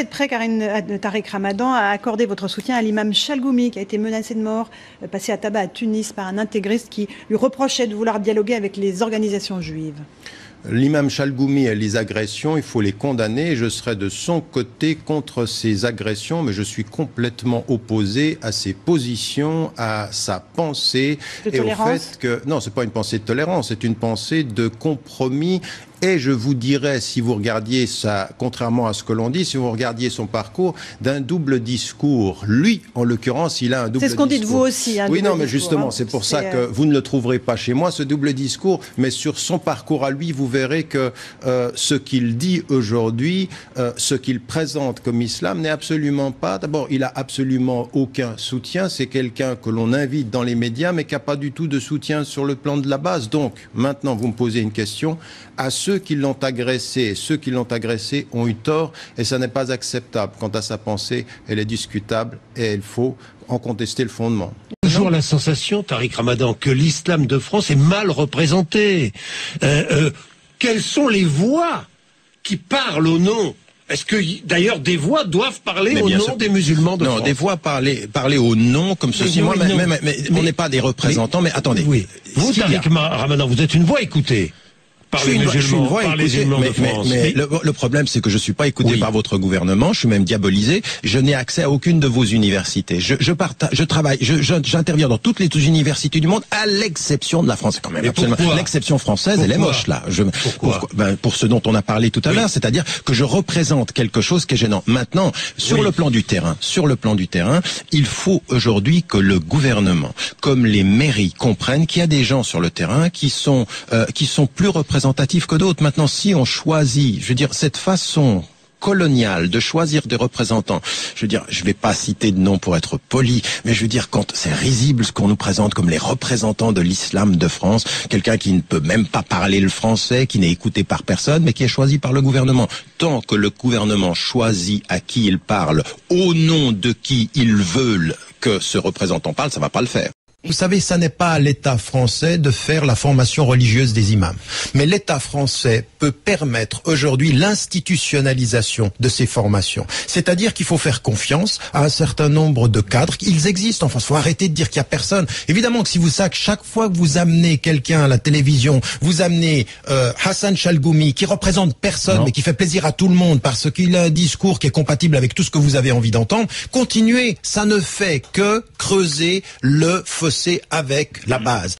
êtes prêt, Tariq Ramadan, à accorder votre soutien à l'imam Chalgoumi, qui a été menacé de mort, passé à tabac à Tunis par un intégriste qui lui reprochait de vouloir dialoguer avec les organisations juives? L'imam Chalgoumi et les agressions, il faut les condamner. Je serai de son côté contre ces agressions, mais je suis complètement opposé à ses positions, à sa pensée et au fait que non, c'est pas une pensée de tolérance, c'est une pensée de compromis. Et je vous dirais, si vous regardiez ça, contrairement à ce que l'on dit, si vous regardiez son parcours, d'un double discours. Lui, en l'occurrence, il a un double discours. C'est ce qu'on dit de vous aussi. Oui, non, mais justement, c'est pour ça que vous ne le trouverez pas chez moi, ce double discours. Mais sur son parcours à lui, vous verrez que ce qu'il dit aujourd'hui, ce qu'il présente comme islam n'est absolument pas... D'abord, il a absolument aucun soutien. C'est quelqu'un que l'on invite dans les médias, mais qui n'a pas du tout de soutien sur le plan de la base. Donc, maintenant, vous me posez une question. À ceux qui l'ont agressé, ceux qui l'ont agressé ont eu tort, et ça n'est pas acceptable. Quant à sa pensée, elle est discutable et il faut en contester le fondement. Toujours la sensation, Tariq Ramadan, que l'islam de France est mal représenté. Quelles sont les voix qui parlent au nom? Est-ce que, d'ailleurs, des voix doivent parler au nom des musulmans de France? Non, des voix parler au nom, comme ceci. Moi, mais on n'est pas des représentants, mais attendez. Oui. Vous, Tariq Ramadan, vous êtes une voix écoutée. Par les musulmans de France. Mais le problème, c'est que je suis pas écouté par votre gouvernement. Je suis même diabolisé. Je n'ai accès à aucune de vos universités. J'interviens dans toutes les universités du monde, à l'exception de la France. Quand même, absolument. L'exception française, elle est moche là. Pour ce dont on a parlé tout à l'heure, c'est-à-dire que je représente quelque chose qui est gênant. Maintenant, sur le plan du terrain, il faut aujourd'hui que le gouvernement, comme les mairies, comprennent qu'il y a des gens sur le terrain qui sont plus représentatifs que d'autres. Maintenant, si on choisit, je veux dire, cette façon coloniale de choisir des représentants, je veux dire, je vais pas citer de nom pour être poli, mais je veux dire, quand c'est risible ce qu'on nous présente comme les représentants de l'islam de France, quelqu'un qui ne peut même pas parler le français, qui n'est écouté par personne, mais qui est choisi par le gouvernement. Tant que le gouvernement choisit à qui il parle, au nom de qui il veut que ce représentant parle, ça va pas le faire. Vous savez, ça n'est pas à l'État français de faire la formation religieuse des imams. Mais l'État français peut permettre aujourd'hui l'institutionnalisation de ces formations. C'est-à-dire qu'il faut faire confiance à un certain nombre de cadres. Ils existent en France. Il faut arrêter de dire qu'il n'y a personne. Évidemment que si vous savez que chaque fois que vous amenez quelqu'un à la télévision, vous amenez Hassan Chalgoumi, qui représente personne, mais qui fait plaisir à tout le monde parce qu'il a un discours qui est compatible avec tout ce que vous avez envie d'entendre, continuez. Ça ne fait que creuser le fossé avec la base.